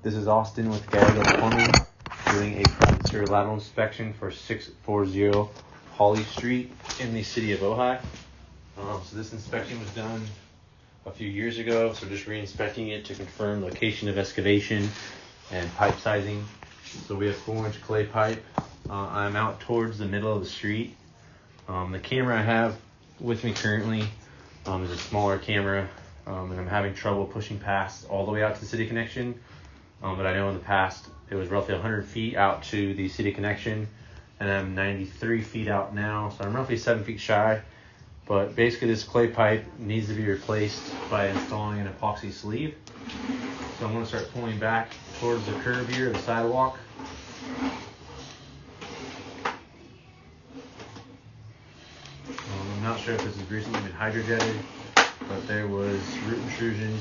This is Austin with Gallagher Plumbing doing a pressure lateral inspection for 640 Holly Street in the city of Ojai. So this inspection was done a few years ago, so just re-inspecting it to confirm location of excavation and pipe sizing. So we have 4-inch clay pipe. I'm out towards the middle of the street. The camera I have with me currently is a smaller camera, and I'm having trouble pushing past all the way out to the city connection. But I know in the past it was roughly 100 feet out to the city connection, and I'm 93 feet out now, so I'm roughly 7 feet shy. But basically this clay pipe needs to be replaced by installing an epoxy sleeve. So I'm going to start pulling back towards the curb here, the sidewalk. I'm not sure if this has recently been hydrojetted, but there was root intrusion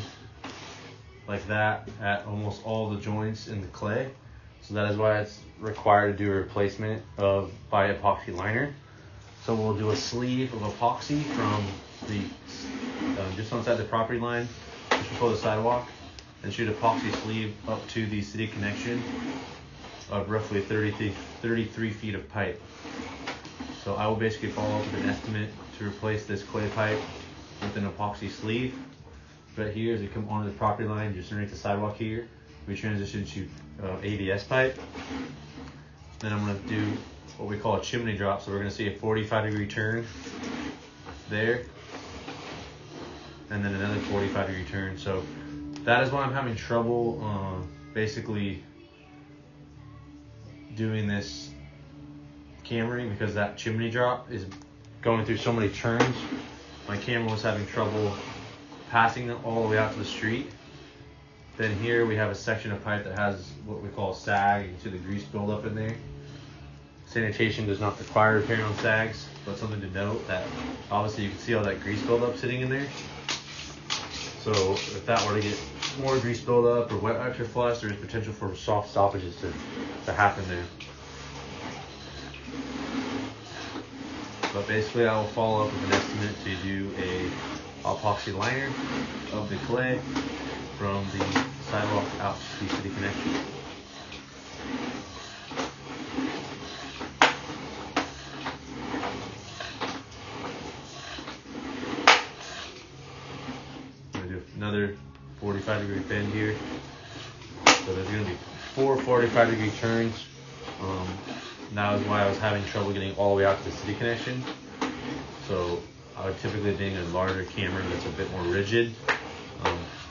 like that at almost all the joints in the clay. So that is why it's required to do a replacement by epoxy liner. So we'll do a sleeve of epoxy from the just outside the property line, just before the sidewalk, and shoot epoxy sleeve up to the city connection of roughly 33 feet of pipe. So I will basically follow up with an estimate to replace this clay pipe with an epoxy sleeve. Right here, as we come onto the property line, just underneath the sidewalk here, we transition to ABS pipe. Then I'm going to do what we call a chimney drop. So we're going to see a 45-degree turn there, and then another 45-degree turn. So that is why I'm having trouble basically doing this cameraing, because that chimney drop is going through so many turns. My camera was having trouble passing it all the way out to the street. Then here we have a section of pipe that has what we call sag. You can see the grease buildup in there. Sanitation does not require repairing on sags, but something to note that obviously you can see all that grease buildup sitting in there. So if that were to get more grease buildup or wet extra flush, there is potential for soft stoppages to happen there. But basically I will follow up with an estimate to do a epoxy liner of the clay from the sidewalk out to the city connection. I'm going to do another 45-degree bend here. So there's going to be 4 45-degree turns. That was why I was having trouble getting all the way out to the city connection. So I would typically bring a larger camera that's a bit more rigid.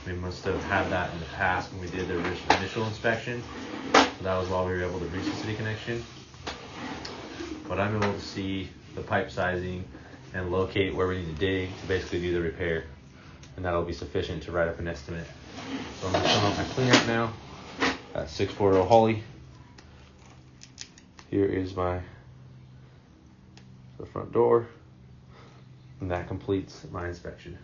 We must have had that in the past when we did the initial inspection. So that was why we were able to reach the city connection. But I'm able to see the pipe sizing and locate where we need to dig to basically do the repair. And that'll be sufficient to write up an estimate. So I'm going to turn off my cleanup now at 640 Holly. Here is the front door, and that completes my inspection.